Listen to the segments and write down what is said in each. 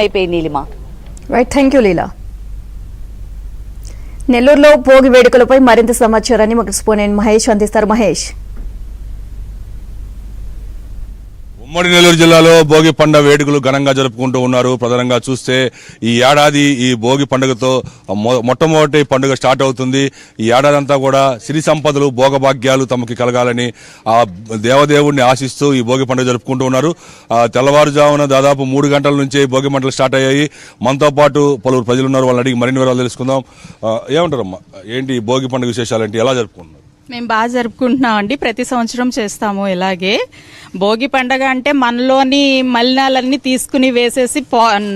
అయిపోయింది Neelima. Right, thank you లీలా. నెల్లూరులో భోగి వేడుకలపై మరింత సమాచారాన్ని మాకు స్పోనెంట్ మహేష్ అందిస్తారు. మహేష్. ఉమ్మడి నెల్లూరు జిల్లాలో భోగి పండుగ వేడుకలు ఘనంగా జరుపుకుంటూ ఉన్నారు. ప్రధానంగా చూస్తే ఈ ఏడాది ఈ భోగి పండుగతో మొట్టమొదటి పండుగ స్టార్ట్ అవుతుంది. ఈ ఏడాది అంతా కూడా సిరి సంపదలు భోగభాగ్యాలు తమకి కలగాలని ఆ దేవదేవుడిని ఆశిస్తూ ఈ భోగి పండుగ జరుపుకుంటూ ఉన్నారు. తెల్లవారుజామున దాదాపు 3 గంటల నుంచే భోగి మంటలు స్టార్ట్ అయ్యాయి. మనతో పాటు పలువురు ప్రజలు ఉన్నారు, వాళ్ళని అడిగి మరిన్ని వివరాలు తెలుసుకుందాం. ఏమంటారమ్మా, ఏంటి భోగి పండుగ విశేషాలేంటి, ఎలా జరుపుకుంటున్నారు? మేము బాగా జరుపుకుంటున్నాం అండి, ప్రతి సంవత్సరం చేస్తాము ఇలాగే. భోగి పండగ అంటే మనలోని మలినాలన్నీ తీసుకుని వేసేసి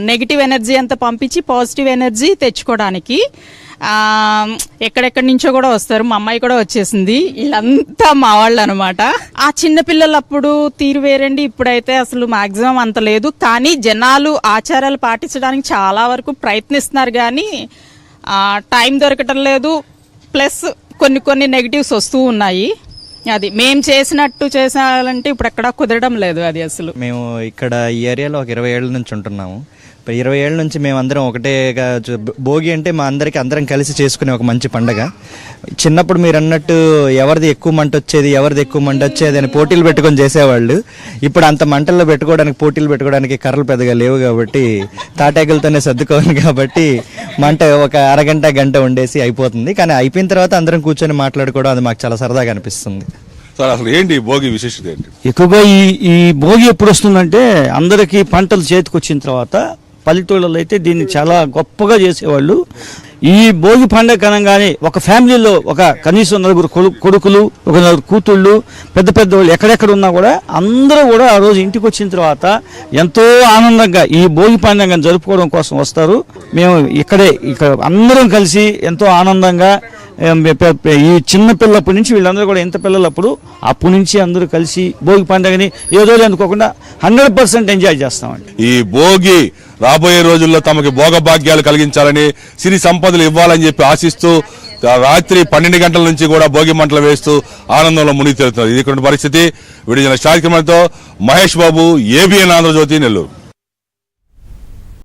నెగిటివ్ ఎనర్జీ అంతా పంపించి పాజిటివ్ ఎనర్జీ తెచ్చుకోవడానికి ఎక్కడెక్కడి నుంచో కూడా వస్తారు. మా అమ్మాయి కూడా వచ్చేసింది. వీళ్ళంతా మా వాళ్ళు అనమాట. ఆ చిన్నపిల్లలు అప్పుడు తీరు వేరండి, ఇప్పుడైతే అసలు మాక్సిమం అంత లేదు. కానీ జనాలు ఆచారాలు పాటించడానికి చాలా వరకు ప్రయత్నిస్తున్నారు, కానీ టైం దొరకటం లేదు. ప్లస్ కొన్ని నెగిటివ్స్ వస్తూ ఉన్నాయి. అది మేము చేసినట్టు చేసాలంటే ఇప్పుడు ఎక్కడా కుదరడం లేదు. అది అసలు మేము ఇక్కడ ఈ ఏరియాలో ఒక 20 ఏళ్ళ నుంచి ఉంటున్నాము. 20 ఏళ్ళ నుంచి మేమందరం ఒకటేగా భోగి అంటే మా అందరం కలిసి చేసుకునే ఒక మంచి పండగ. చిన్నప్పుడు మీరు అన్నట్టు ఎవరిది ఎక్కువ మంట వచ్చేది అని పోటీలు పెట్టుకొని చేసేవాళ్ళు. ఇప్పుడు అంత మంటల్లో పెట్టుకోవడానికి పోటీలు పెట్టుకోవడానికి కర్రలు పెద్దగా లేవు కాబట్టి తాటాకులతోనే సర్దుకోవాలి కాబట్టి మంట ఒక అరగంట గంట ఉండేసి అయిపోతుంది. కానీ అయిపోయిన తర్వాత అందరం కూర్చొని మాట్లాడుకోవడం అది మాకు చాలా సరదాగా అనిపిస్తుంది. సార్, అసలు ఏంటి భోగి విశేషత ఏంటి? ఎక్కువగా ఈ భోగి ఎప్పుడు వస్తుందంటే అందరికీ పంటలు చేతికి వచ్చిన తర్వాత పల్లెటూళ్ళలో అయితే దీన్ని చాలా గొప్పగా చేసేవాళ్ళు. ఈ భోగి పండుగ అనగానే ఒక ఫ్యామిలీలో ఒక కనీసం 4 కొడుకులు, ఒక 4 కూతుళ్ళు, పెద్ద వాళ్ళు ఎక్కడెక్కడ ఉన్నా కూడా అందరూ కూడా ఆ రోజు ఇంటికి వచ్చిన తర్వాత ఎంతో ఆనందంగా ఈ భోగి పండుగ జరుపుకోవడం కోసం వస్తారు. మేము ఇక్కడ అందరం కలిసి ఎంతో ఆనందంగా ఈ చిన్న పిల్లప్పటి నుంచి వీళ్ళందరూ కూడా ఎంత పిల్లలప్పుడు అప్పటి నుంచి అందరూ కలిసి భోగి పండుగని ఏదో అనుకోకుండా 100% ఎంజాయ్ చేస్తామండి. ఈ భోగి రాబోయే రోజుల్లో తమకి భోగభాగ్యాలు కలిగించాలని, సిరి సంపదలు ఇవ్వాలని చెప్పి ఆశిస్తూ రాత్రి 12 గంటల నుంచి కూడా భోగి మంటలు వేస్తూ ఆనందంలో మునిగి తేలుతున్నారు. ఇది ఇక్కడ పరిస్థితి. విడిచిన కార్యక్రమంతో మహేష్ బాబు, ABN ఆంధ్రజ్యోతి, నెల్లూరు.